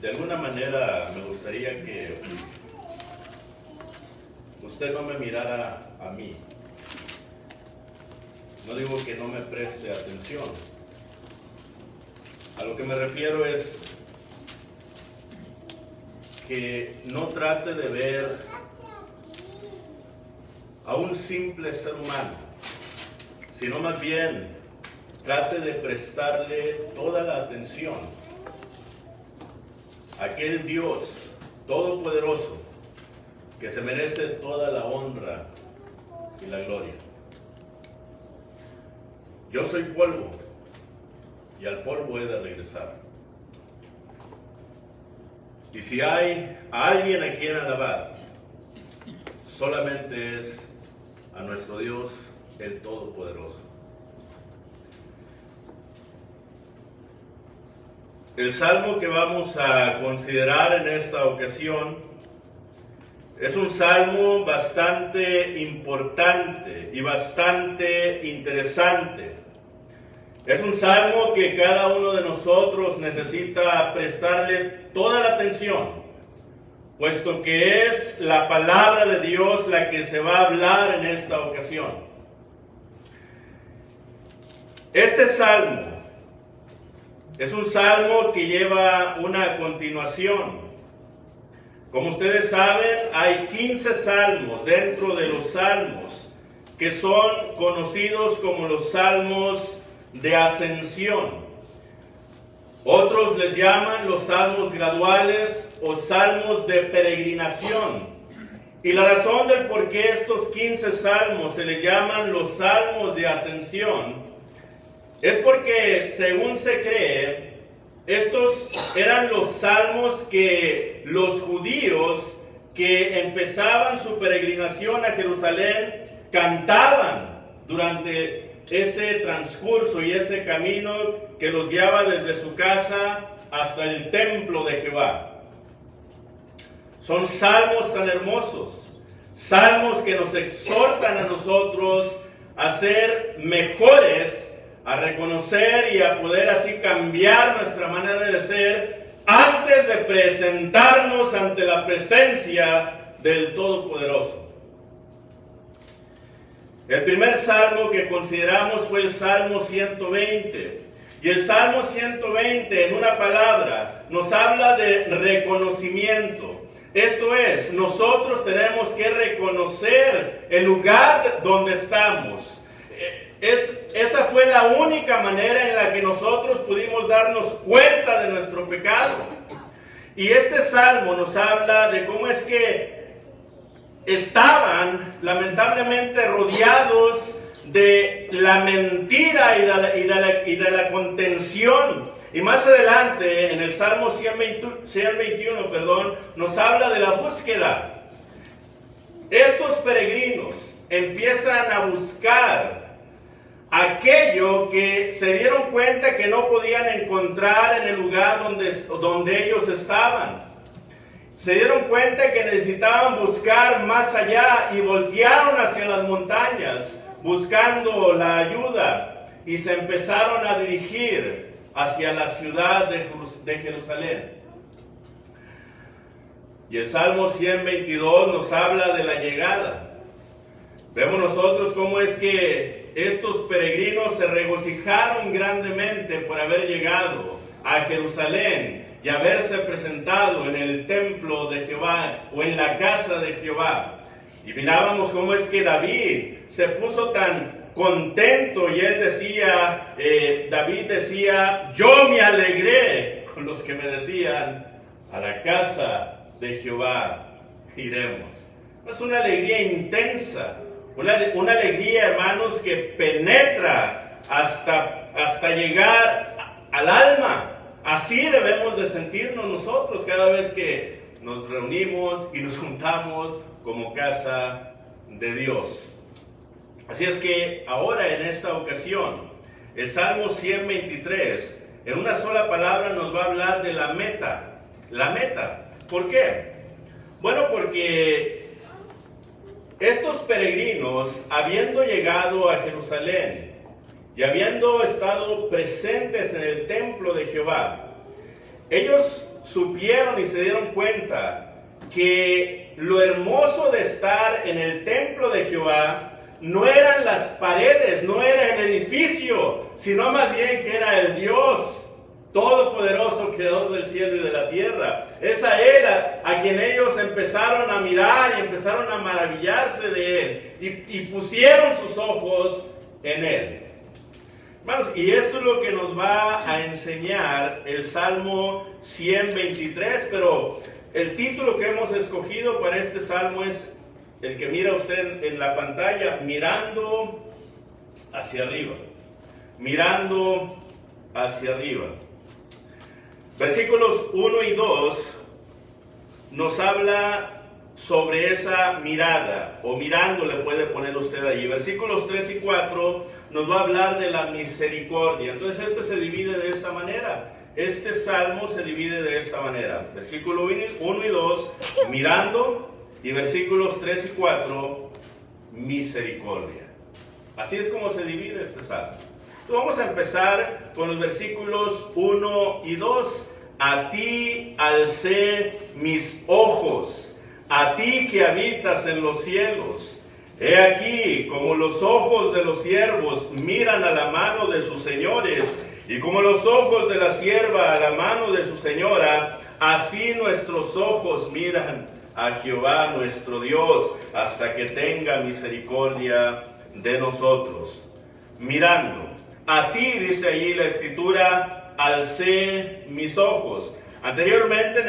De alguna manera me gustaría que usted no me mirara a mí. No digo que no me preste atención. A lo que me refiero es que no trate de ver a un simple ser humano, sino más bien trate de prestarle toda la atención a aquel Dios todopoderoso que se merece toda la honra y la gloria. Yo soy polvo y al polvo he de regresar. Y si hay a alguien a quien alabar, solamente es a nuestro Dios, el Todopoderoso. El salmo que vamos a considerar en esta ocasión es un salmo bastante importante y bastante interesante. Es un salmo que cada uno de nosotros necesita prestarle toda la atención, puesto que es la palabra de Dios la que se va a hablar en esta ocasión. Este salmo es un salmo que lleva una continuación. Como ustedes saben, hay 15 salmos dentro de los salmos que son conocidos como los salmos de ascensión. Otros les llaman los salmos graduales o salmos de peregrinación. Y la razón del por qué estos 15 salmos se les llaman los salmos de ascensión es porque, según se cree, estos eran los salmos que los judíos que empezaban su peregrinación a Jerusalén cantaban durante ese transcurso y ese camino que los guiaba desde su casa hasta el templo de Jehová. Son salmos tan hermosos, salmos que nos exhortan a nosotros a ser mejores, a reconocer y a poder así cambiar nuestra manera de ser antes de presentarnos ante la presencia del Todopoderoso. El primer salmo que consideramos fue el Salmo 120. Y el Salmo 120, en una palabra, nos habla de reconocimiento. Esto es, nosotros tenemos que reconocer el lugar donde estamos. Esa fue la única manera en la que nosotros pudimos darnos cuenta de nuestro pecado. Y este salmo nos habla de cómo es que estaban lamentablemente rodeados de la mentira y de la contención. Y más adelante, en el Salmo 121, nos habla de la búsqueda. Estos peregrinos empiezan a buscar aquello que se dieron cuenta que no podían encontrar en el lugar donde ellos estaban. Se dieron cuenta que necesitaban buscar más allá y voltearon hacia las montañas buscando la ayuda y se empezaron a dirigir hacia la ciudad de Jerusalén. Y el Salmo 122 nos habla de la llegada. Vemos nosotros cómo es que estos peregrinos se regocijaron grandemente por haber llegado a Jerusalén y haberse presentado en el templo de Jehová o en la casa de Jehová. Y mirábamos cómo es que David se puso tan contento y él decía, David decía, yo me alegré con los que me decían, a la casa de Jehová iremos. Es una alegría intensa, una alegría, hermanos, que penetra hasta llegar al alma. Así debemos de sentirnos nosotros cada vez que nos reunimos y nos juntamos como casa de Dios. Así es que ahora en esta ocasión, el Salmo 123, en una sola palabra nos va a hablar de la meta. La meta. ¿Por qué? Bueno, porque estos peregrinos, habiendo llegado a Jerusalén y habiendo estado presentes en el templo de Jehová, ellos supieron y se dieron cuenta que lo hermoso de estar en el templo de Jehová no eran las paredes, no era el edificio, sino más bien que era el Dios todopoderoso, creador del cielo y de la tierra. Es a Él a quien ellos empezaron a mirar y empezaron a maravillarse de Él y pusieron sus ojos en Él. Hermanos, y esto es lo que nos va a enseñar el Salmo 123, pero el título que hemos escogido para este salmo es el que mira usted en la pantalla: mirando hacia arriba. Mirando hacia arriba. Versículos 1 y 2 nos habla sobre esa mirada, o mirando le puede poner usted allí. Versículos 3 y 4 nos va a hablar de la misericordia. Entonces este se divide de esta manera. Este salmo se divide de esta manera. Versículo 1 y 2, mirando, y versículos 3 y 4, misericordia. Así es como se divide este salmo. Entonces vamos a empezar con los versículos 1 y 2. A ti alcé mis ojos, a ti que habitas en los cielos. He aquí, como los ojos de los siervos miran a la mano de sus señores, y como los ojos de la sierva a la mano de su señora, así nuestros ojos miran a Jehová nuestro Dios, hasta que tenga misericordia de nosotros. Mirando, a ti, dice allí la Escritura, alcé mis ojos. Anteriormente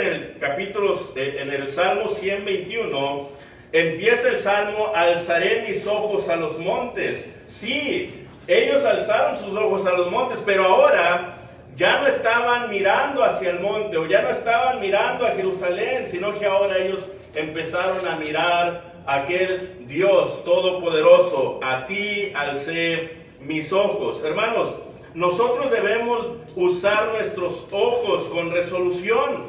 en el Salmo 121, empieza el Salmo: alzaré mis ojos a los montes. Sí, ellos alzaron sus ojos a los montes, pero ahora ya no estaban mirando hacia el monte, o ya no estaban mirando a Jerusalén, sino que ahora ellos empezaron a mirar a aquel Dios todopoderoso. A ti alcé mis ojos. Hermanos, nosotros debemos usar nuestros ojos con resolución,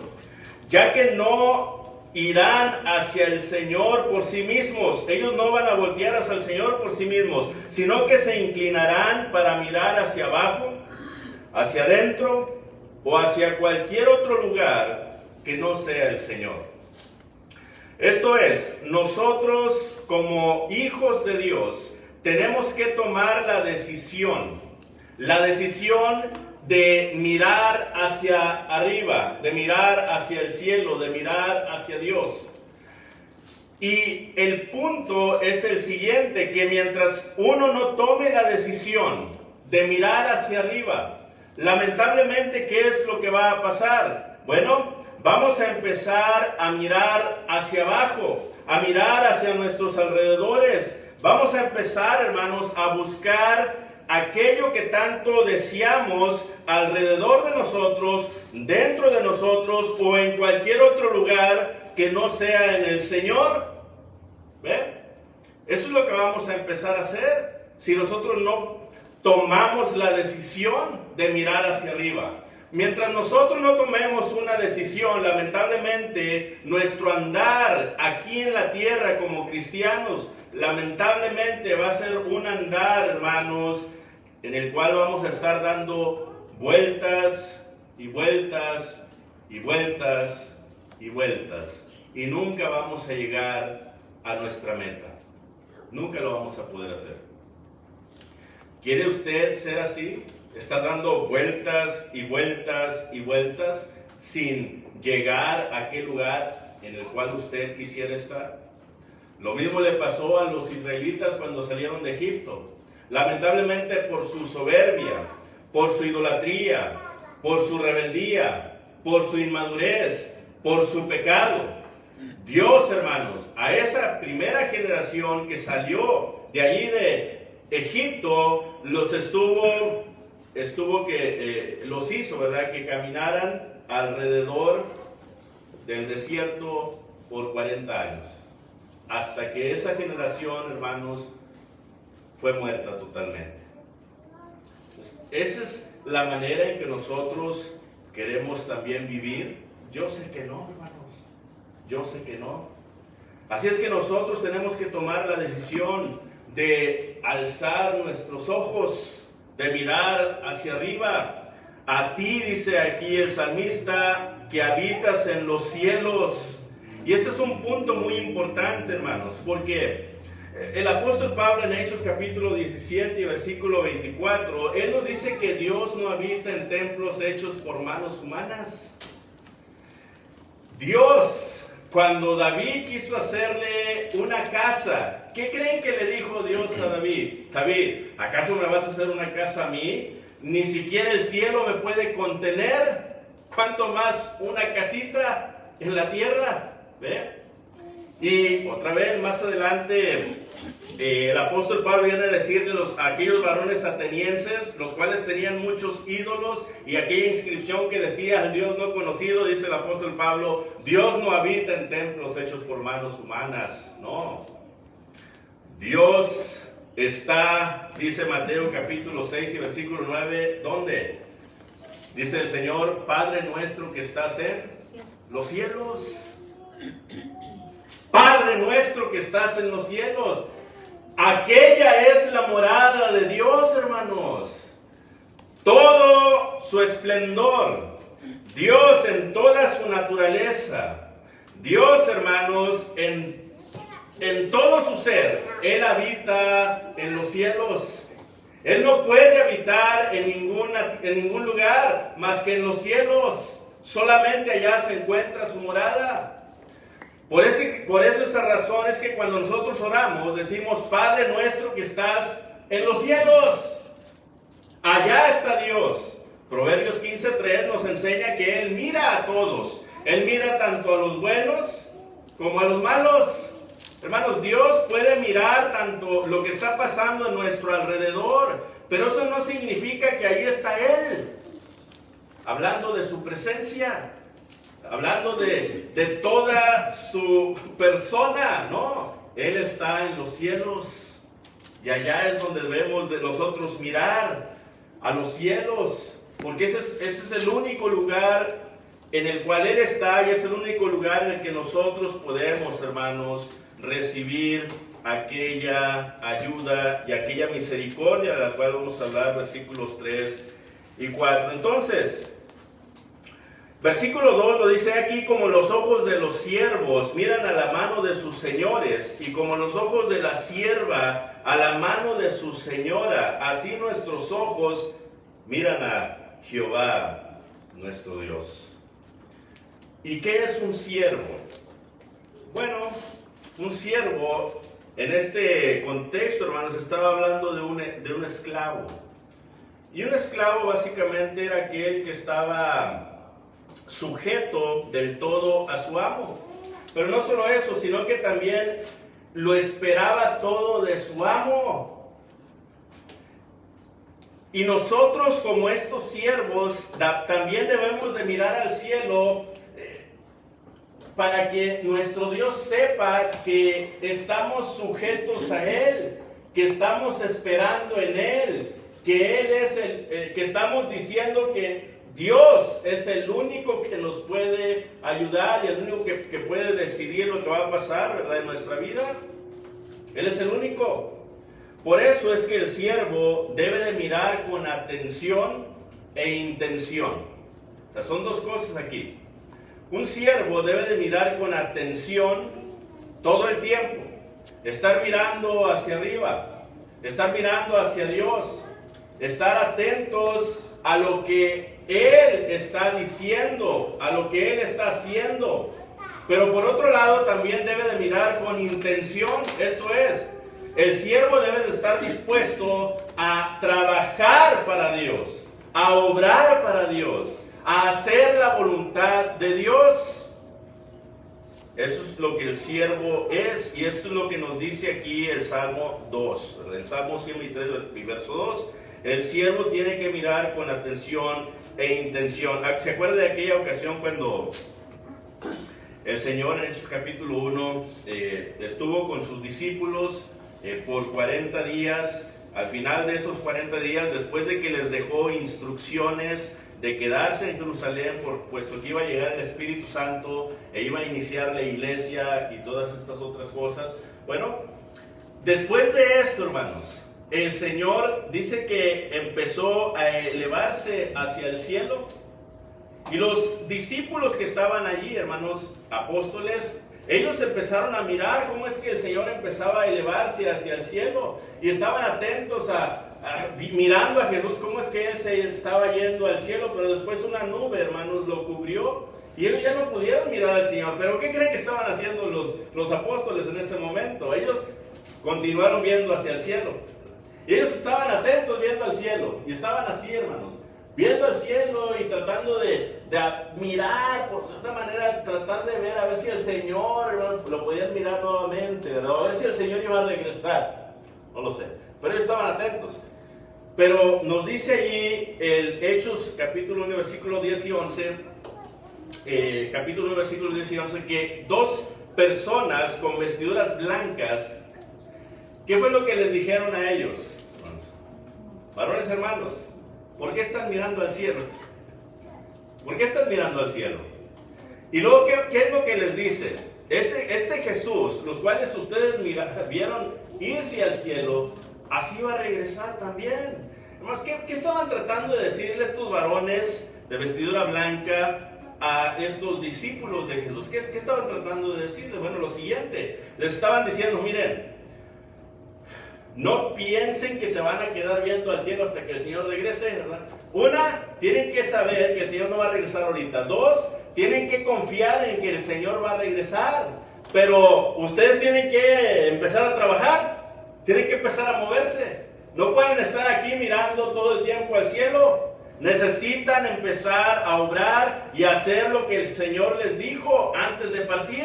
ya que no irán hacia el Señor por sí mismos. Ellos no van a voltear hacia el Señor por sí mismos, sino que se inclinarán para mirar hacia abajo, hacia adentro o hacia cualquier otro lugar que no sea el Señor. Esto es, nosotros como hijos de Dios tenemos que tomar la decisión de mirar hacia arriba, de mirar hacia el cielo, de mirar hacia Dios. Y el punto es el siguiente, que mientras uno no tome la decisión de mirar hacia arriba, lamentablemente, ¿qué es lo que va a pasar? Bueno, vamos a empezar a mirar hacia abajo, a mirar hacia nuestros alrededores. Vamos a empezar, hermanos, a buscar aquello que tanto deseamos alrededor de nosotros, dentro de nosotros o en cualquier otro lugar que no sea en el Señor. ¿Ve? Eso es lo que vamos a empezar a hacer si nosotros no tomamos la decisión de mirar hacia arriba. Mientras nosotros no tomemos una decisión, lamentablemente, nuestro andar aquí en la tierra como cristianos, lamentablemente va a ser un andar, hermanos, en el cual vamos a estar dando vueltas y vueltas y vueltas y vueltas, y nunca vamos a llegar a nuestra meta. Nunca lo vamos a poder hacer. ¿Quiere usted ser así? Está dando vueltas y vueltas y vueltas sin llegar a aquel lugar en el cual usted quisiera estar. Lo mismo le pasó a los israelitas cuando salieron de Egipto. Lamentablemente, por su soberbia, por su idolatría, por su rebeldía, por su inmadurez, por su pecado, Dios, hermanos, a esa primera generación que salió de allí de Egipto, los los hizo, ¿verdad?, que caminaran alrededor del desierto por 40 años, hasta que esa generación, hermanos, fue muerta totalmente. Pues, esa es la manera en que nosotros queremos también vivir. Yo sé que no, hermanos, yo sé que no. Así es que nosotros tenemos que tomar la decisión de alzar nuestros ojos, de mirar hacia arriba. A ti, dice aquí el salmista, que habitas en los cielos. Y este es un punto muy importante, hermanos, porque el apóstol Pablo en Hechos capítulo 17 y versículo 24, él nos dice que Dios no habita en templos hechos por manos humanas. Dios, cuando David quiso hacerle una casa, ¿qué creen que le dijo Dios a David? David, ¿acaso me vas a hacer una casa a mí? Ni siquiera el cielo me puede contener. ¿Cuánto más una casita en la tierra? ¿Ve? Y otra vez, más adelante, el apóstol Pablo viene a decirle a aquellos varones atenienses, los cuales tenían muchos ídolos, y aquella inscripción que decía al Dios no conocido, dice el apóstol Pablo, Dios no habita en templos hechos por manos humanas. No. Dios está, dice Mateo capítulo 6 y versículo 9, ¿dónde? Dice el Señor, Padre nuestro que estás en los cielos. Padre nuestro que estás en los cielos. Aquella es la morada de Dios, hermanos. Todo su esplendor. Dios en toda su naturaleza. Dios, hermanos, en todo su ser. Él habita en los cielos. Él no puede habitar en ningún lugar más que en los cielos. Solamente allá se encuentra su morada. Por eso esa razón es que cuando nosotros oramos decimos, Padre nuestro que estás en los cielos, allá está Dios. Proverbios 15:3 nos enseña que Él mira a todos. Él mira tanto a los buenos como a los malos. Hermanos, Dios puede mirar tanto lo que está pasando en nuestro alrededor, pero eso no significa que ahí está Él. Hablando de su presencia. Hablando de toda su persona, no, Él está en los cielos y allá es donde debemos de nosotros mirar a los cielos, porque ese es el único lugar en el cual Él está y es el único lugar en el que nosotros podemos, hermanos, recibir aquella ayuda y aquella misericordia de la cual vamos a hablar, versículos 3 y 4. Entonces, versículo 2 lo dice aquí, como los ojos de los siervos miran a la mano de sus señores, y como los ojos de la sierva a la mano de su señora, así nuestros ojos miran a Jehová, nuestro Dios. ¿Y qué es un siervo? Bueno, un siervo, en este contexto, hermanos, estaba hablando de un esclavo. Y un esclavo básicamente era aquel que estaba sujeto del todo a su amo. Pero no solo eso, sino que también lo esperaba todo de su amo. Y nosotros, como estos siervos, también debemos de mirar al cielo para que nuestro Dios sepa que estamos sujetos a Él, que estamos esperando en Él, que Él es que estamos diciendo que Dios es el único que nos puede ayudar y el único que puede decidir lo que va a pasar, ¿verdad?, en nuestra vida. Él es el único. Por eso es que el siervo debe de mirar con atención e intención. O sea, son dos cosas aquí. Un siervo debe de mirar con atención todo el tiempo. Estar mirando hacia arriba. Estar mirando hacia Dios. Estar atentos a lo que Él está diciendo, a lo que Él está haciendo. Pero por otro lado también debe de mirar con intención. Esto es, el siervo debe de estar dispuesto a trabajar para Dios, a obrar para Dios, a hacer la voluntad de Dios. Eso es lo que el siervo es, y esto es lo que nos dice aquí el Salmo 2, el Salmo 103, el verso 2. El siervo tiene que mirar con atención e intención. ¿Se acuerda de aquella ocasión cuando el Señor en Hechos capítulo 1 estuvo con sus discípulos por 40 días? Al final de esos 40 días, después de que les dejó instrucciones de quedarse en Jerusalén, puesto que iba a llegar el Espíritu Santo e iba a iniciar la iglesia y todas estas otras cosas. Bueno, después de esto, hermanos, el Señor dice que empezó a elevarse hacia el cielo Y los discípulos que estaban allí, hermanos apóstoles, ellos empezaron a mirar cómo es que el Señor empezaba a elevarse hacia el cielo. Y estaban atentos mirando a Jesús, cómo es que Él se estaba yendo al cielo. Pero después una nube, hermanos, lo cubrió. Y ellos ya no pudieron mirar al Señor. Pero ¿qué creen que estaban haciendo los apóstoles en ese momento? Ellos continuaron viendo hacia el cielo. Y ellos estaban atentos viendo al cielo. Y estaban así, hermanos, viendo al cielo y tratando de mirar, por cierta manera, tratar de ver a ver si el Señor, hermano, lo podían mirar nuevamente, ¿verdad? A ver si el Señor iba a regresar. No lo sé. Pero ellos estaban atentos. Pero nos dice allí el Hechos, capítulo 1, versículo 10 y 11, capítulo 1, versículo 10 y 11, que dos personas con vestiduras blancas, ¿qué fue lo que les dijeron a ellos? Varones hermanos, ¿por qué están mirando al cielo? ¿Por qué están mirando al cielo? Y luego, ¿qué es lo que les dice? Este Jesús, los cuales ustedes vieron irse al cielo, así va a regresar también. Además, ¿qué estaban tratando de decirle estos varones de vestidura blanca a estos discípulos de Jesús? ¿Qué estaban tratando de decirles? Bueno, lo siguiente, les estaban diciendo, miren, no piensen que se van a quedar viendo al cielo hasta que el Señor regrese, ¿verdad? Una, tienen que saber que el Señor no va a regresar ahorita. Dos, tienen que confiar en que el Señor va a regresar. Pero ustedes tienen que empezar a trabajar, tienen que empezar a moverse. No pueden estar aquí mirando todo el tiempo al cielo. Necesitan empezar a obrar y hacer lo que el Señor les dijo antes de partir.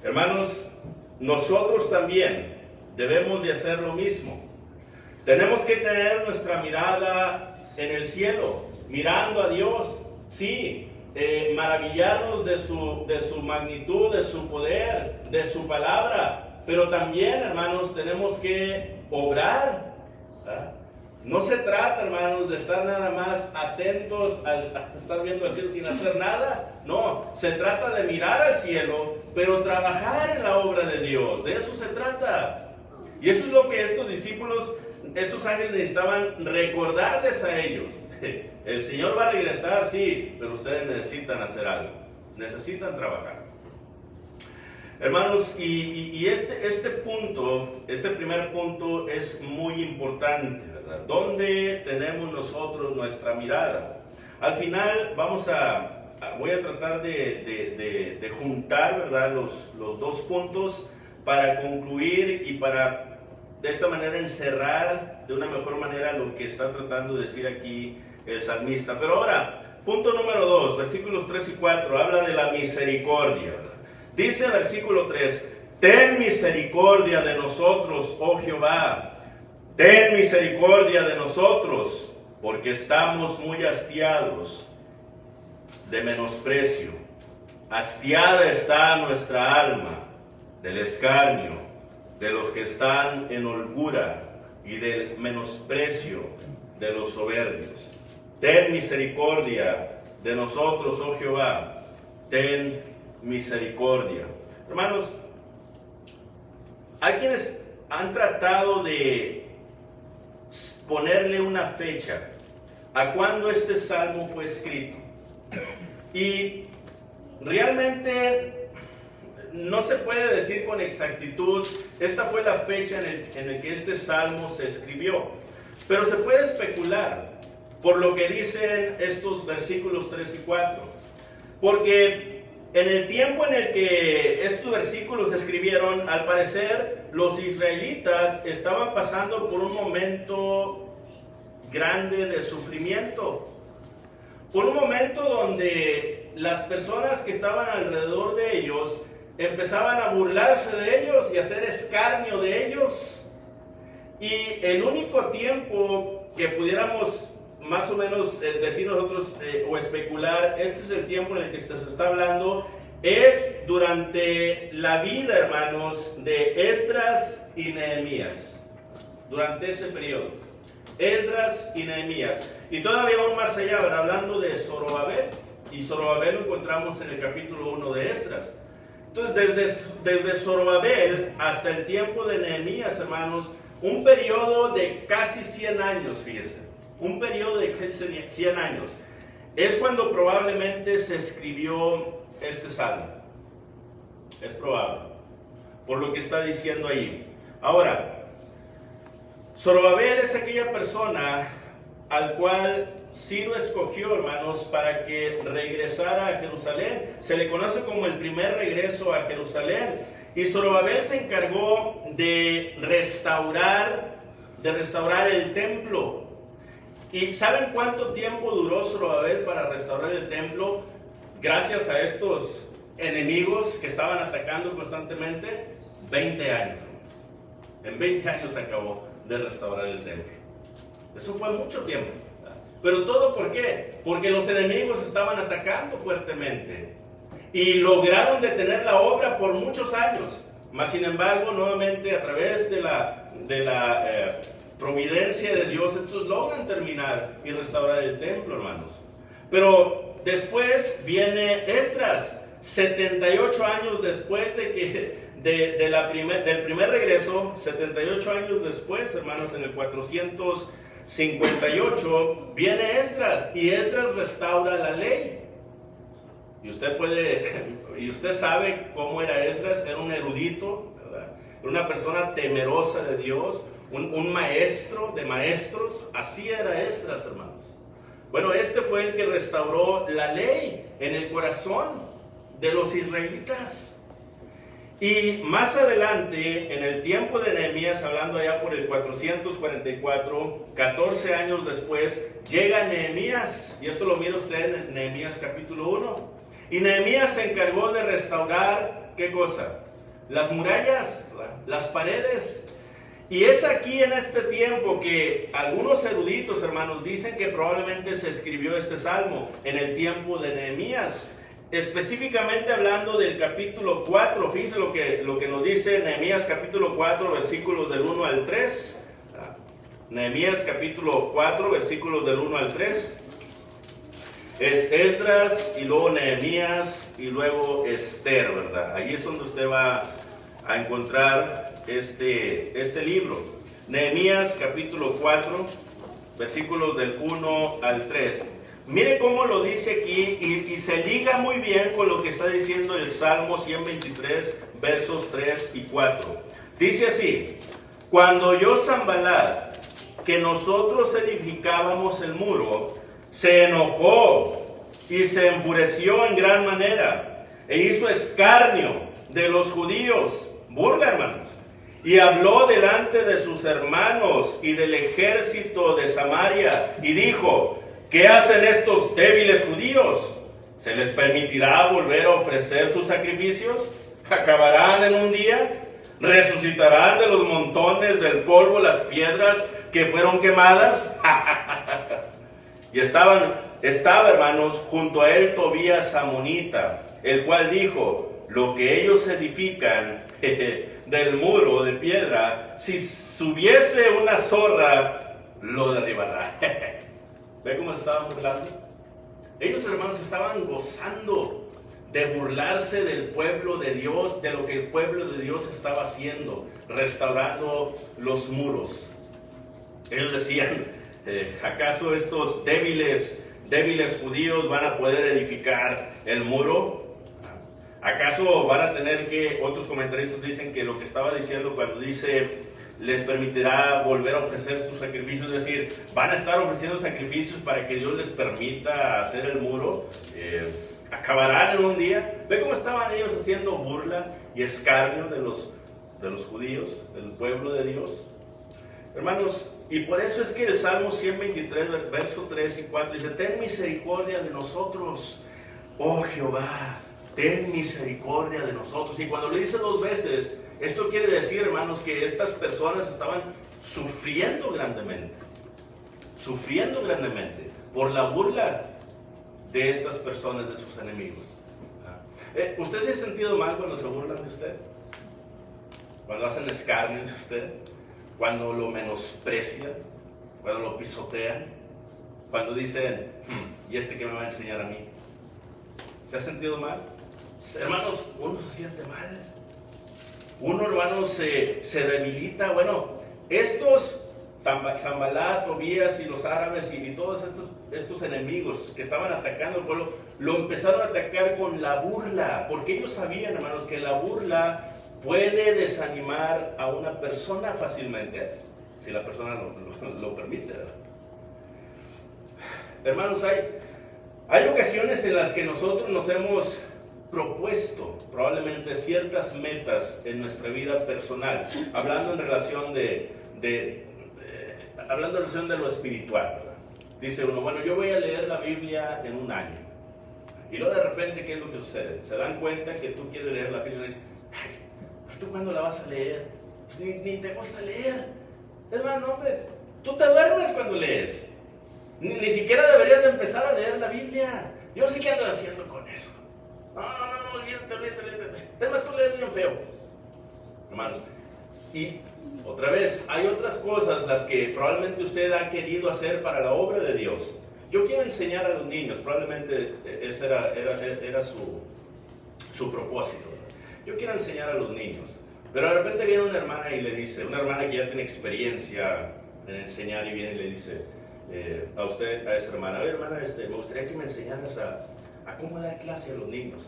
Hermanos, nosotros también debemos de hacer lo mismo. Tenemos que tener nuestra mirada en el cielo, mirando a Dios, sí, maravillarnos de su magnitud, de su poder, de su palabra, pero también, hermanos, tenemos que obrar, ¿verdad? No se trata, hermanos, de estar nada más atentos a estar viendo al cielo sin hacer nada. No, se trata de mirar al cielo, pero trabajar en la obra de Dios. De eso se trata. Y eso es lo que estos discípulos, estos ángeles necesitaban recordarles a ellos. El Señor va a regresar, sí, pero ustedes necesitan hacer algo. Necesitan trabajar. Hermanos, y este punto, este primer punto es muy importante, ¿verdad? ¿Dónde tenemos nosotros nuestra mirada? Al final voy a tratar de juntar, ¿verdad? Los dos puntos para concluir y para de esta manera encerrar de una mejor manera lo que está tratando de decir aquí el salmista. Pero ahora, punto número 2, versículos 3 y 4, habla de la misericordia, ¿verdad? Dice el versículo 3, ten misericordia de nosotros, oh Jehová, ten misericordia de nosotros, porque estamos muy hastiados de menosprecio. Hastiada está nuestra alma del escarnio, de los que están en holgura y del menosprecio de los soberbios. Ten misericordia de nosotros, oh Jehová, ten misericordia. Hermanos, hay quienes han tratado de ponerle una fecha a cuando este salmo fue escrito. Y realmente no se puede decir con exactitud, esta fue la fecha en el que este salmo se escribió. Pero se puede especular por lo que dicen estos versículos 3 y 4. Porque en el tiempo en el que estos versículos se escribieron, al parecer los israelitas estaban pasando por un momento grande de sufrimiento. Por un momento donde las personas que estaban alrededor de ellos empezaban a burlarse de ellos y a hacer escarnio de ellos. Y el único tiempo que pudiéramos más o menos decir nosotros o especular, este es el tiempo en el que se está hablando, es durante la vida, hermanos, de Esdras y Nehemías. Durante ese periodo, Esdras y Nehemías. Y todavía aún más allá, ¿verdad? Hablando de Zorobabel, y Zorobabel lo encontramos en el capítulo 1 de Esdras. Entonces, desde Zorobabel hasta el tiempo de Nehemías, hermanos, un periodo de casi 100 años, fíjense, un periodo de casi 100 años. es cuando probablemente se escribió este salmo. Es probable, por lo que está diciendo ahí. Ahora, Zorobabel es aquella persona al cual Ciro escogió, hermanos, para que regresara a Jerusalén. Se le conoce como el primer regreso a Jerusalén. Y Zorobabel se encargó de restaurar el templo. ¿Y saben cuánto tiempo duró Zorobabel para restaurar el templo? Gracias a estos enemigos que estaban atacando constantemente, 20 años. En 20 años acabó de restaurar el templo. Eso fue mucho tiempo. Pero todo ¿por qué? Porque los enemigos estaban atacando fuertemente y lograron detener la obra por muchos años. Mas sin embargo, nuevamente a través de la providencia de Dios, estos logran terminar y restaurar el templo, hermanos. Pero después viene Esdras, 78 años después del primer regreso, 78 años después, hermanos, en el 458, viene Esdras, y Esdras restaura la ley. Y usted sabe cómo era Esdras. Era un erudito, ¿verdad? Era una persona temerosa de Dios, un maestro de maestros. Así era Esdras, hermanos. Bueno, este fue el que restauró la ley en el corazón de los israelitas. Y más adelante, en el tiempo de Nehemías, hablando allá por el 444, 14 años después, llega Nehemías, y esto lo mira usted en Nehemías capítulo 1. Y Nehemías se encargó de restaurar, ¿qué cosa? Las murallas, las paredes. Y es aquí en este tiempo que algunos eruditos, hermanos, dicen que probablemente se escribió este salmo en el tiempo de Nehemías. Específicamente hablando del capítulo 4, fíjense lo que nos dice Nehemías capítulo 4, versículos del 1 al 3. Nehemías capítulo 4, versículos del 1 al 3. Es Esdras y luego Nehemías y luego Esther, ¿verdad? Ahí es donde usted va a encontrar este libro. Nehemías capítulo 4, versículos del 1 al 3. Mire cómo lo dice aquí y se liga muy bien con lo que está diciendo el Salmo 123, versos 3 y 4. Dice así: cuando oyó Sanballat que nosotros edificábamos el muro, se enojó y se enfureció en gran manera e hizo escarnio de los judíos, burla, hermanos, y habló delante de sus hermanos y del ejército de Samaria y dijo: ¿qué hacen estos débiles judíos? ¿Se les permitirá volver a ofrecer sus sacrificios? ¿Acabarán en un día? ¿Resucitarán de los montones del polvo las piedras que fueron quemadas? Y estaba, hermanos, junto a él Tobías Amonita, el cual dijo: lo que ellos edifican del muro de piedra, si subiese una zorra, lo derribará. ¿Ve cómo se estaban burlando? Ellos, hermanos, estaban gozando de burlarse del pueblo de Dios, de lo que el pueblo de Dios estaba haciendo, restaurando los muros. Ellos decían: ¿acaso estos débiles judíos van a poder edificar el muro? ¿Acaso van a tener que, otros comentaristas dicen que lo que estaba diciendo cuando dice les permitirá volver a ofrecer sus sacrificios, es decir, van a estar ofreciendo sacrificios para que Dios les permita hacer el muro, acabarán en un día? ¿Ve cómo estaban ellos haciendo burla y escarnio de los judíos, del pueblo de Dios? Hermanos, y por eso es que el Salmo 123, verso 3 y 4 dice: ten misericordia de nosotros, oh Jehová, ten misericordia de nosotros. Y cuando lo dice dos veces, esto quiere decir, hermanos, que estas personas estaban sufriendo grandemente por la burla de estas personas, de sus enemigos. ¿Usted se ha sentido mal cuando se burlan de usted? ¿Cuando hacen escarnio de usted? ¿Cuando lo menosprecian? ¿Cuando lo pisotean? ¿Cuando dicen, ¿y este qué me va a enseñar a mí? ¿Se ha sentido mal? Hermanos, uno se siente mal. Uno, hermanos, se debilita. Bueno, estos Sanballat, Tobías y los árabes y todos estos enemigos que estaban atacando el pueblo, lo empezaron a atacar con la burla, porque ellos sabían, hermanos, que la burla puede desanimar a una persona fácilmente, si la persona lo permite, ¿verdad? Hermanos, hay ocasiones en las que nosotros nos hemos propuesto probablemente ciertas metas en nuestra vida personal, hablando en relación de lo espiritual, ¿verdad? Dice uno, bueno, yo voy a leer la Biblia en un año. Y luego de repente, ¿qué es lo que sucede? Se dan cuenta que tú quieres leer la Biblia y dicen, ay, pues tú cuándo la vas a leer, pues ni te gusta leer. Es más, no, hombre, tú te duermes cuando lees. Ni siquiera deberías de empezar a leer la Biblia. Yo no sé qué andas haciendo con eso. No, olvídate. Es más, tú lees bien feo. Hermanos, y otra vez, hay otras cosas las que probablemente usted ha querido hacer para la obra de Dios. Yo quiero enseñar a los niños, probablemente ese era su propósito. Yo quiero enseñar a los niños, pero de repente viene una hermana y le dice, una hermana que ya tiene experiencia en enseñar y viene y le dice a usted, a esa hermana, oye hermana, me gustaría que me enseñaras a cómo dar clase a los niños.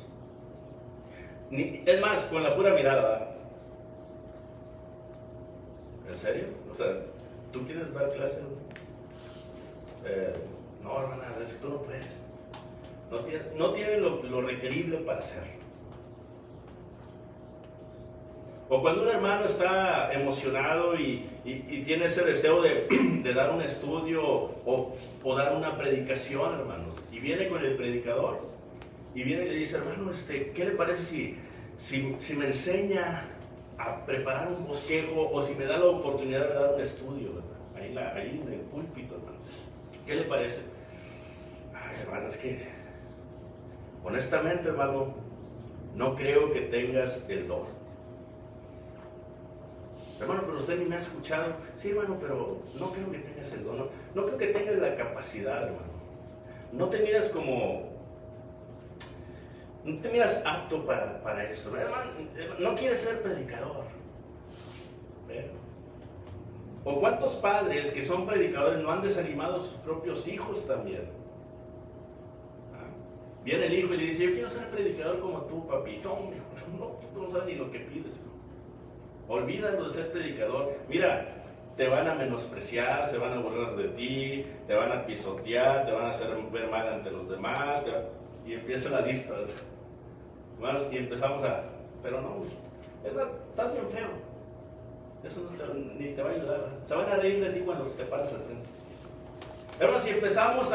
Es más, con la pura mirada, ¿verdad? ¿En serio? O sea, ¿tú quieres dar clase? No, hermana, es que tú no puedes. No tiene lo requerible para hacerlo. O cuando un hermano está emocionado y tiene ese deseo de dar un estudio o dar una predicación, hermanos, y viene con el predicador y viene y le dice, hermano, ¿qué le parece si me enseña a preparar un bosquejo o si me da la oportunidad de dar un estudio, ¿verdad? Ahí en el púlpito, hermano? ¿Qué le parece? Ay, hermano, es que honestamente, hermano, no creo que tengas el don. Hermano, pero usted ni me ha escuchado. Sí, hermano, pero no creo que tengas el don. No creo que tengas la capacidad, hermano. No te miras no te miras apto para eso. Hermano, no quieres ser predicador. O cuántos padres que son predicadores no han desanimado a sus propios hijos también. Viene el hijo y le dice, yo quiero ser predicador como tú, papi. No, tú no sabes ni lo que pides. Olvídalo de ser predicador. Mira, te van a menospreciar, se van a burlar de ti, te van a pisotear, te van a hacer ver mal ante los demás. Y empieza la lista, ¿verdad? Y empezamos pero no, es más, estás bien feo. Eso ni te va a ayudar, ¿verdad? Se van a reír de ti cuando te paras al frente. Pero si empezamos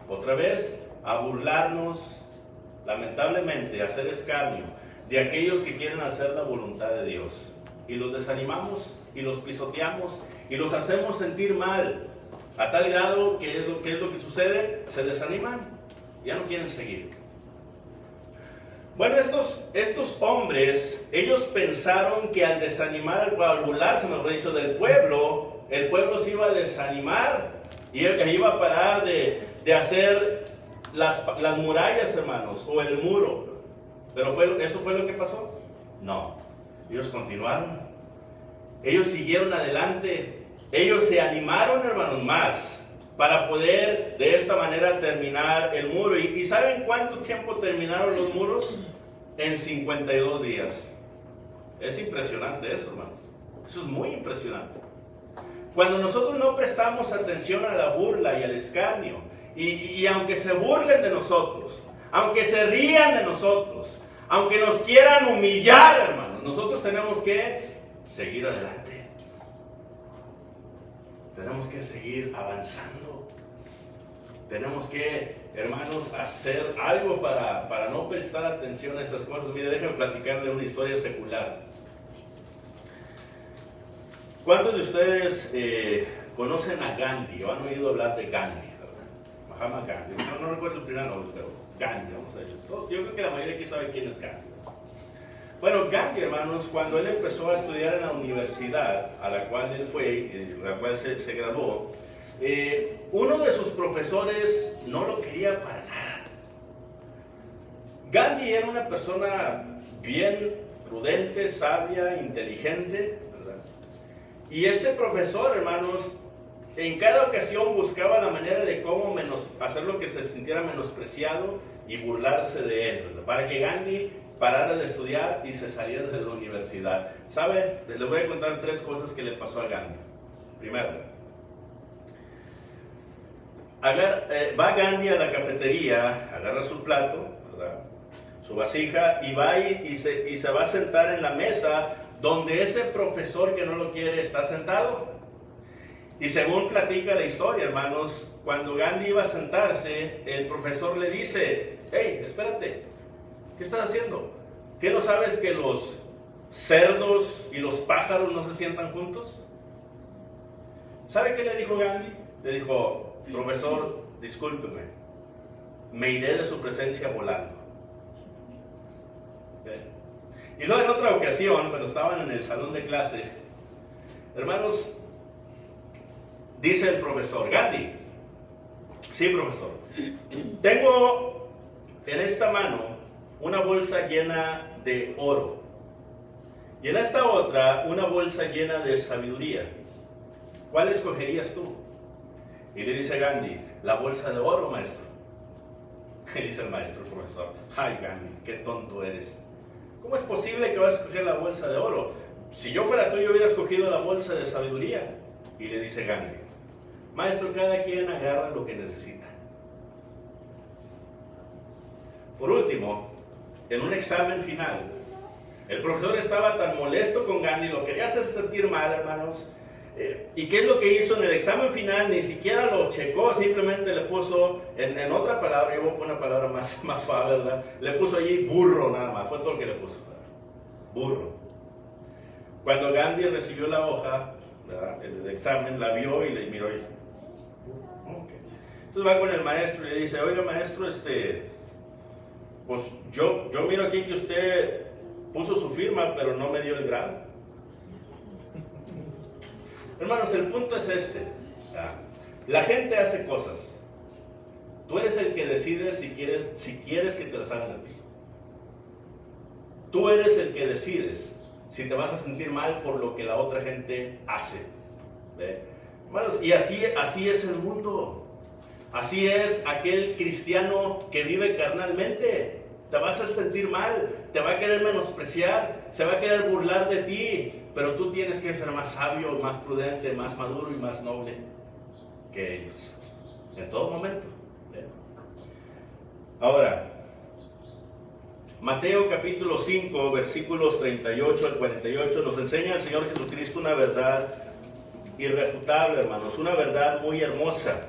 otra vez, a burlarnos, lamentablemente, a hacer escarnio de aquellos que quieren hacer la voluntad de Dios, y los desanimamos y los pisoteamos y los hacemos sentir mal, a tal grado que es lo que sucede, se desaniman, ya no quieren seguir. Bueno, estos hombres, ellos pensaron que al desanimar, al burlarse, mejor dicho, del pueblo, el pueblo se iba a desanimar y iba a parar de hacer las murallas, hermanos, o el muro. Pero ¿eso fue lo que pasó? No. Ellos continuaron. Ellos siguieron adelante. Ellos se animaron, hermanos, más para poder de esta manera terminar el muro. ¿Y saben cuánto tiempo terminaron los muros? En 52 días. Es impresionante eso, hermanos. Eso es muy impresionante. Cuando nosotros no prestamos atención a la burla y al escarnio, y aunque se burlen de nosotros, aunque se rían de nosotros, aunque nos quieran humillar, hermanos, nosotros tenemos que seguir adelante. Tenemos que seguir avanzando. Tenemos que, hermanos, hacer algo para no prestar atención a esas cosas. Mire, déjenme platicarle una historia secular. ¿Cuántos de ustedes conocen a Gandhi o han oído hablar de Gandhi? Mahatma Gandhi. No recuerdo el primer nombre, pero Gandhi, vamos a decir. Yo creo que la mayoría aquí sabe quién es Gandhi. Bueno, Gandhi, hermanos, cuando él empezó a estudiar en la universidad a la cual él fue, a la cual se graduó, uno de sus profesores no lo quería para nada. Gandhi era una persona bien prudente, sabia, inteligente, ¿verdad? Y este profesor, hermanos, en cada ocasión buscaba la manera de cómo hacerlo que se sintiera menospreciado y burlarse de él, ¿verdad? Para que Gandhi parara de estudiar y se saliera de la universidad. ¿Saben? Les voy a contar 3 cosas que le pasó a Gandhi. Primero, va Gandhi a la cafetería, agarra su plato, ¿verdad?, su vasija, y va y se va a sentar en la mesa donde ese profesor que no lo quiere está sentado. Y según platica la historia, hermanos, cuando Gandhi iba a sentarse, el profesor le dice: hey, espérate, ¿qué estás haciendo? ¿Qué no sabes que los cerdos y los pájaros no se sientan juntos? ¿Sabe qué le dijo Gandhi? Le dijo: profesor, discúlpeme, me iré de su presencia volando. ¿Okay? Y luego en otra ocasión, cuando estaban en el salón de clase, hermanos, dice el profesor: Gandhi, sí, profesor, tengo en esta mano una bolsa llena de oro y en esta otra una bolsa llena de sabiduría. ¿Cuál escogerías tú? Y le dice Gandhi: la bolsa de oro, maestro. Y dice el maestro, el profesor: ay, Gandhi, qué tonto eres. ¿Cómo es posible que vas a escoger la bolsa de oro? Si yo fuera tú, yo hubiera escogido la bolsa de sabiduría. Y le dice Gandhi: maestro, cada quien agarra lo que necesita. Por último, en un examen final, el profesor estaba tan molesto con Gandhi, lo quería hacer sentir mal, hermanos. ¿Y qué es lo que hizo en el examen final? Ni siquiera lo checó, simplemente le puso, en otra palabra, yo voy a poner una palabra más suave, ¿verdad? Le puso allí burro nada más, fue todo lo que le puso, ¿verdad? Burro. Cuando Gandhi recibió la hoja, ¿verdad?, el examen, la vio y le miró y... okay. Entonces va con el maestro y le dice: oiga, maestro, pues yo miro aquí que usted puso su firma, pero no me dio el grado. Hermanos, el punto es este. La gente hace cosas. Tú eres el que decide si quieres que te las hagan a ti. Tú eres el que decides si te vas a sentir mal por lo que la otra gente hace. ¿Ve? Hermanos, y así es el mundo. Así es aquel cristiano que vive carnalmente. Te va a hacer sentir mal, te va a querer menospreciar, se va a querer burlar de ti, pero tú tienes que ser más sabio, más prudente, más maduro y más noble que ellos, en todo momento. Ahora, Mateo capítulo 5, versículos 38 al 48, nos enseña el Señor Jesucristo una verdad irrefutable, hermanos, una verdad muy hermosa,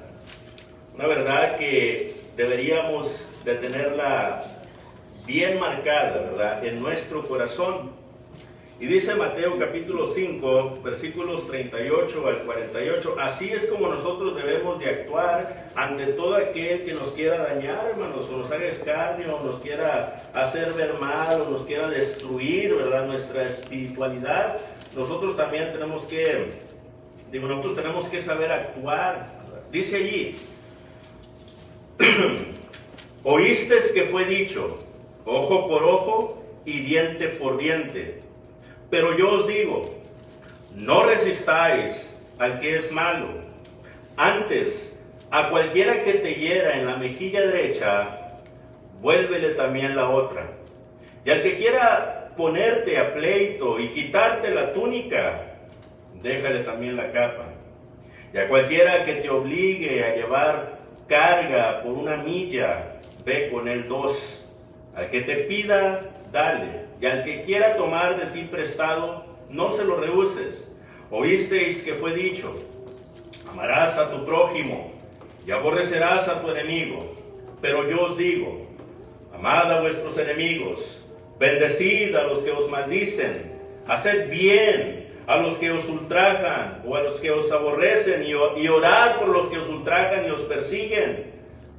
una verdad que deberíamos de tenerla bien marcada, ¿verdad?, en nuestro corazón. Y dice Mateo capítulo 5, versículos 38 al 48, así es como nosotros debemos de actuar ante todo aquel que nos quiera dañar, hermanos, o nos haga escarnio, o nos quiera hacer ver mal, o nos quiera destruir, ¿verdad?, nuestra espiritualidad. Nosotros también tenemos que saber actuar, ¿verdad? Dice allí: oísteis que fue dicho, ojo por ojo y diente por diente. Pero yo os digo, no resistáis al que es malo. Antes, a cualquiera que te hiera en la mejilla derecha, vuélvele también la otra. Y al que quiera ponerte a pleito y quitarte la túnica, déjale también la capa. Y a cualquiera que te obligue a llevar carga por 1 milla, ve con él 2. Al que te pida, dale, y al que quiera tomar de ti prestado, no se lo rehuses. Oísteis que fue dicho: amarás a tu prójimo y aborrecerás a tu enemigo. Pero yo os digo, amad a vuestros enemigos, bendecid a los que os maldicen, haced bien a los que os ultrajan o a los que os aborrecen, y orad por los que os ultrajan y os persiguen,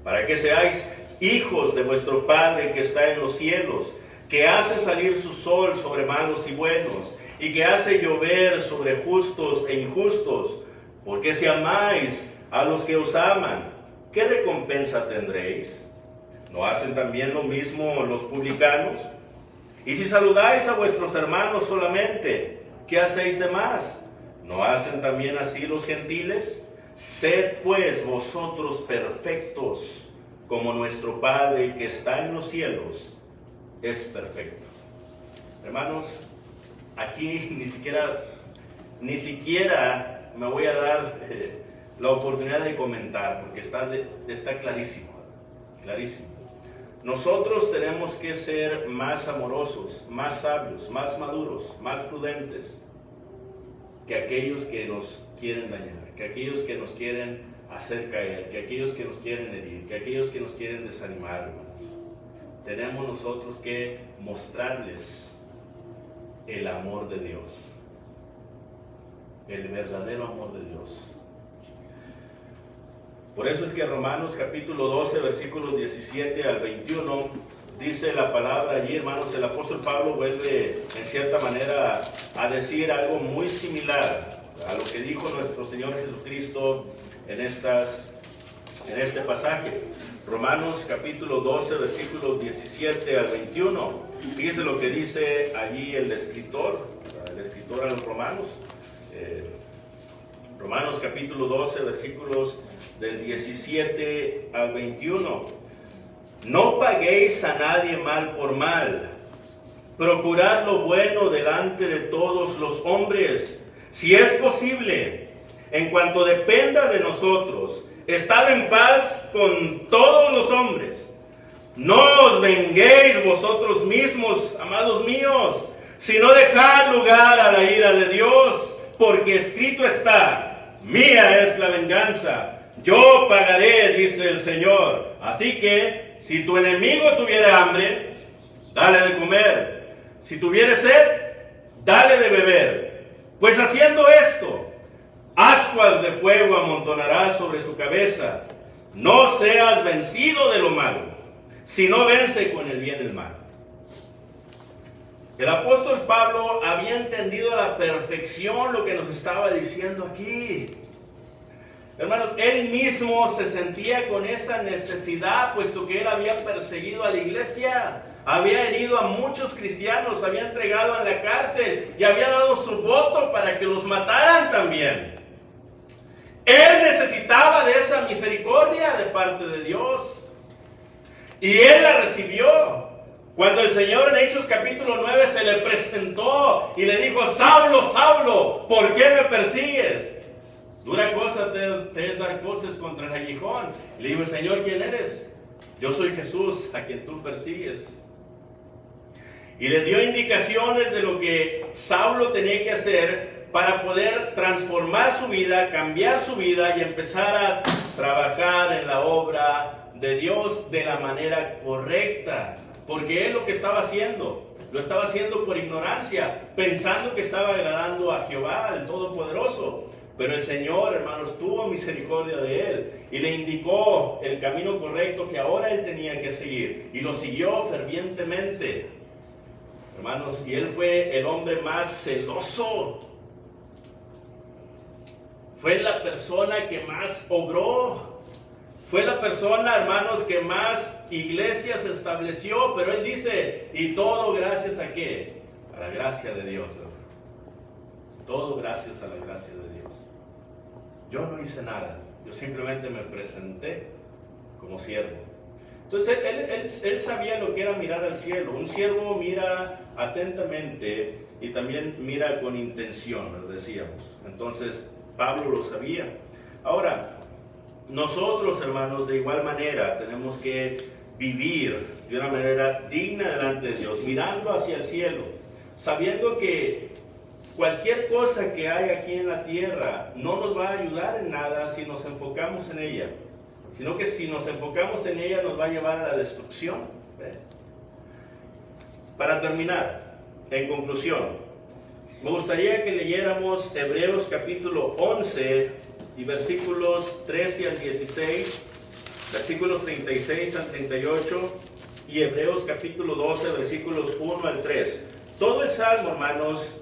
para que seáis hijos de vuestro Padre que está en los cielos, que hace salir su sol sobre malos y buenos, y que hace llover sobre justos e injustos. Porque si amáis a los que os aman, ¿qué recompensa tendréis? ¿No hacen también lo mismo los publicanos? Y si saludáis a vuestros hermanos solamente, ¿qué hacéis de más? ¿No hacen también así los gentiles? Sed pues vosotros perfectos, como nuestro Padre que está en los cielos es perfecto. Hermanos, aquí ni siquiera me voy a dar la oportunidad de comentar, porque está clarísimo, clarísimo. Nosotros tenemos que ser más amorosos, más sabios, más maduros, más prudentes que aquellos que nos quieren dañar, que aquellos que nos quieren hacer caer, que aquellos que nos quieren herir, que aquellos que nos quieren desanimar, hermanos. Tenemos nosotros que mostrarles el amor de Dios, el verdadero amor de Dios. Por eso es que Romanos capítulo 12, versículos 17 al 21, dice la palabra allí, hermanos, el apóstol Pablo vuelve en cierta manera a decir algo muy similar a lo que dijo nuestro Señor Jesucristo en este pasaje. Romanos capítulo 12, versículos 17 al 21. Fíjese lo que dice allí el escritor a los romanos. Romanos capítulo 12, versículos del 17 al 21. No paguéis a nadie mal por mal. Procurad lo bueno delante de todos los hombres, si es posible. En cuanto dependa de nosotros, estad en paz con todos los hombres. No os venguéis vosotros mismos, amados míos, sino dejad lugar a la ira de Dios, porque escrito está: mía es la venganza, yo pagaré, dice el Señor. Así que, si tu enemigo tuviera hambre, dale de comer. Si tuviere sed, dale de beber. Pues haciendo esto, ascuas de fuego amontonarás sobre su cabeza. No seas vencido de lo malo, sino vence con el bien el mal. El apóstol Pablo había entendido a la perfección lo que nos estaba diciendo aquí. Hermanos, él mismo se sentía con esa necesidad, puesto que él había perseguido a la iglesia, había herido a muchos cristianos, había entregado en la cárcel y había dado su voto para que los mataran también. Él necesitaba de esa misericordia de parte de Dios, y él la recibió. Cuando el Señor en Hechos capítulo 9 se le presentó y le dijo: Saulo, Saulo, ¿por qué me persigues? Dura cosa te es dar cosas contra el aguijón. Y le dijo: Señor, ¿quién eres? Yo soy Jesús, a quien tú persigues. Y le dio indicaciones de lo que Saulo tenía que hacer para poder transformar su vida, cambiar su vida y empezar a trabajar en la obra de Dios de la manera correcta. Porque él lo que estaba haciendo, lo estaba haciendo por ignorancia, pensando que estaba agradando a Jehová, el Todopoderoso. Pero el Señor, hermanos, tuvo misericordia de él y le indicó el camino correcto que ahora él tenía que seguir. Y lo siguió fervientemente, hermanos, y él fue el hombre más celoso. Fue la persona que más obró. Fue la persona, hermanos, que más iglesias estableció. Pero él dice: ¿y todo gracias a qué? A la gracia de Dios, hermano. Todo gracias a la gracia de Dios. Yo no hice nada. Yo simplemente me presenté como siervo. Entonces él sabía lo que era mirar al cielo. Un siervo mira atentamente y también mira con intención, lo decíamos. Entonces Pablo lo sabía. Ahora, nosotros, hermanos, de igual manera tenemos que vivir de una manera digna delante de Dios, mirando hacia el cielo, sabiendo que cualquier cosa que hay aquí en la tierra no nos va a ayudar en nada si nos enfocamos en ella, sino que si nos enfocamos en ella nos va a llevar a la destrucción. Para terminar, en conclusión, me gustaría que leyéramos Hebreos capítulo 11 y versículos 13 al 16, versículos 36 al 38 y Hebreos capítulo 12, versículos 1 al 3. Todo el Salmo, hermanos,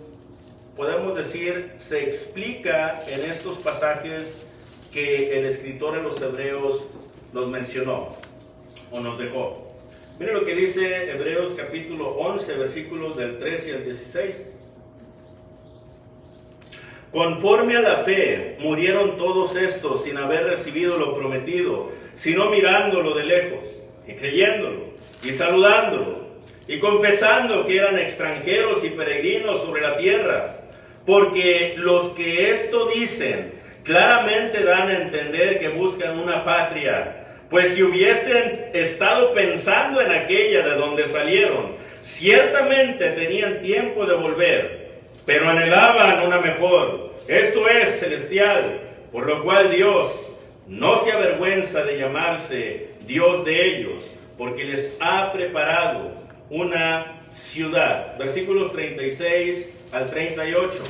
podemos decir, se explica en estos pasajes que el escritor de los Hebreos nos mencionó o nos dejó. Miren lo que dice Hebreos capítulo 11, versículos del 13 al 16. Conforme a la fe, murieron todos estos sin haber recibido lo prometido, sino mirándolo de lejos, y creyéndolo, y saludándolo, y confesando que eran extranjeros y peregrinos sobre la tierra. Porque los que esto dicen, claramente dan a entender que buscan una patria, pues si hubiesen estado pensando en aquella de donde salieron, ciertamente tenían tiempo de volver, pero anhelaban una mejor, esto es, celestial, por lo cual Dios no se avergüenza de llamarse Dios de ellos, porque les ha preparado una ciudad. Versículos 36 al 38.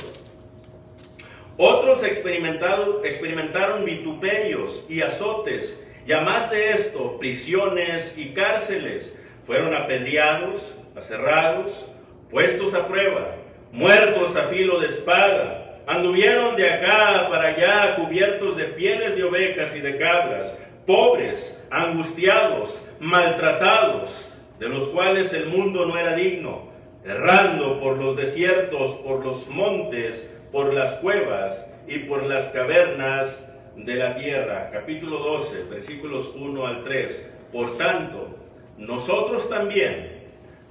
Otros experimentaron vituperios y azotes, y a más de esto, prisiones y cárceles. Fueron apedreados, aserrados, puestos a prueba, muertos a filo de espada. Anduvieron de acá para allá cubiertos de pieles de ovejas y de cabras, pobres, angustiados, maltratados, de los cuales el mundo no era digno, errando por los desiertos, por los montes, por las cuevas y por las cavernas de la tierra. Capítulo 12, versículos 1 al 3. Por tanto, nosotros también,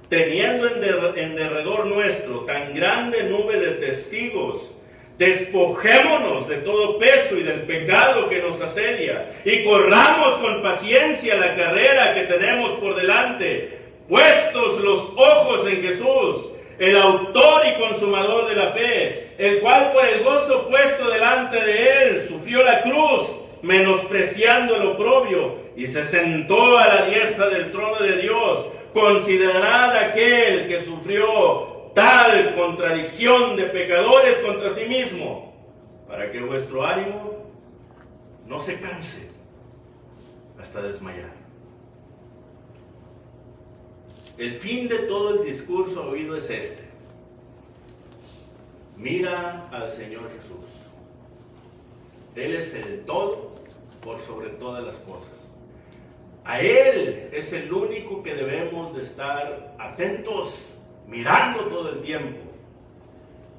teniendo en derredor nuestro tan grande nube de testigos, despojémonos de todo peso y del pecado que nos asedia, y corramos con paciencia la carrera que tenemos por delante, puestos los ojos en Jesús, el autor y consumador de la fe, el cual por el gozo puesto delante de él sufrió la cruz, menospreciando el oprobio, y se sentó a la diestra del trono de Dios. Considerad aquel que sufrió tal contradicción de pecadores contra sí mismo, para que vuestro ánimo no se canse hasta desmayar. El fin de todo el discurso oído es este: mira al Señor Jesús. Él es el todo por sobre todas las cosas. A Él es el único que debemos de estar atentos, mirando todo el tiempo.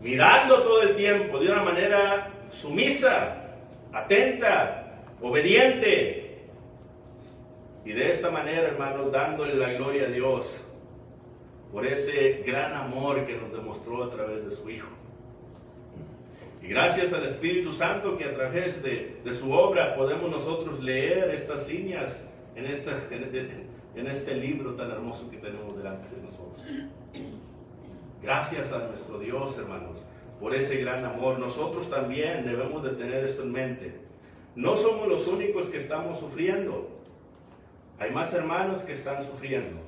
Mirando todo el tiempo de una manera sumisa, atenta, obediente. Y de esta manera, hermanos, dándole la gloria a Dios por ese gran amor que nos demostró a través de su Hijo. Y gracias al Espíritu Santo que a través de su obra podemos nosotros leer estas líneas en este libro tan hermoso que tenemos delante de nosotros. Gracias a nuestro Dios, hermanos, por ese gran amor. Nosotros también debemos de tener esto en mente. No somos los únicos que estamos sufriendo. Hay más hermanos que están sufriendo.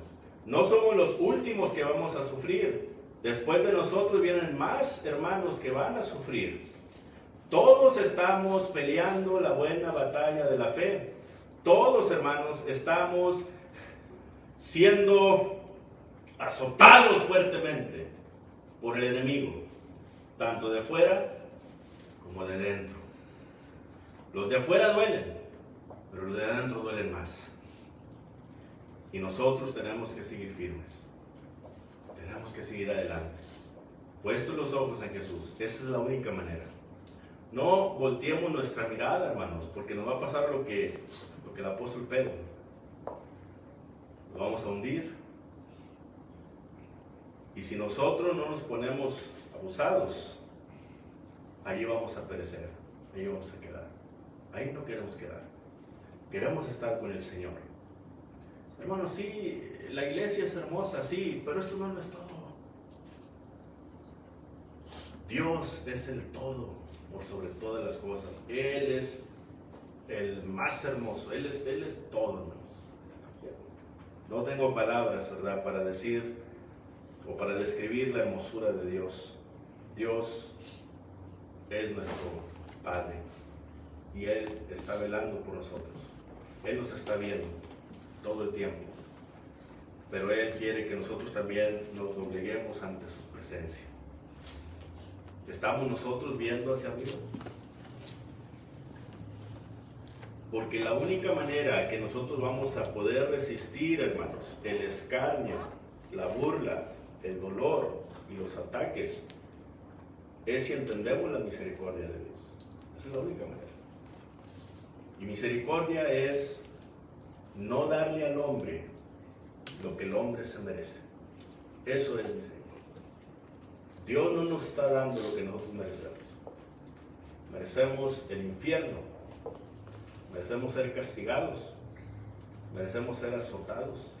No somos los últimos que vamos a sufrir. Después de nosotros vienen más hermanos que van a sufrir. Todos estamos peleando la buena batalla de la fe. Todos, hermanos, estamos siendo azotados fuertemente por el enemigo, tanto de afuera como de dentro. Los de afuera duelen, pero los de adentro duelen más. Y nosotros tenemos que seguir firmes. Tenemos que seguir adelante. Puestos los ojos en Jesús. Esa es la única manera. No volteemos nuestra mirada, hermanos, porque nos va a pasar lo que el apóstol Pedro. Lo vamos a hundir. Y si nosotros no nos ponemos abusados, allí vamos a perecer. Allí vamos a quedar. Ahí no queremos quedar. Queremos estar con el Señor. Hermanos, sí, la iglesia es hermosa, sí, pero esto no es todo. Dios es el todo por sobre todas las cosas. Él es el más hermoso. Él es todo, hermanos. No tengo palabras, ¿verdad?, para decir o para describir la hermosura de Dios. Dios es nuestro Padre y Él está velando por nosotros. Él nos está viendo todo el tiempo, pero Él quiere que nosotros también nos dobleguemos ante su presencia. ¿Estamos nosotros viendo hacia arriba? Porque la única manera que nosotros vamos a poder resistir, hermanos, el escarnio, la burla, el dolor y los ataques, es si entendemos la misericordia de Dios. Esa es la única manera. Y misericordia es no darle al hombre lo que el hombre se merece. Eso es misericordia. Dios no nos está dando lo que nosotros merecemos. Merecemos el infierno. Merecemos ser castigados. Merecemos ser azotados.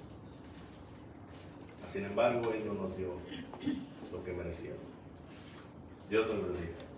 Sin embargo, Él no nos dio lo que merecíamos. Dios nos bendiga.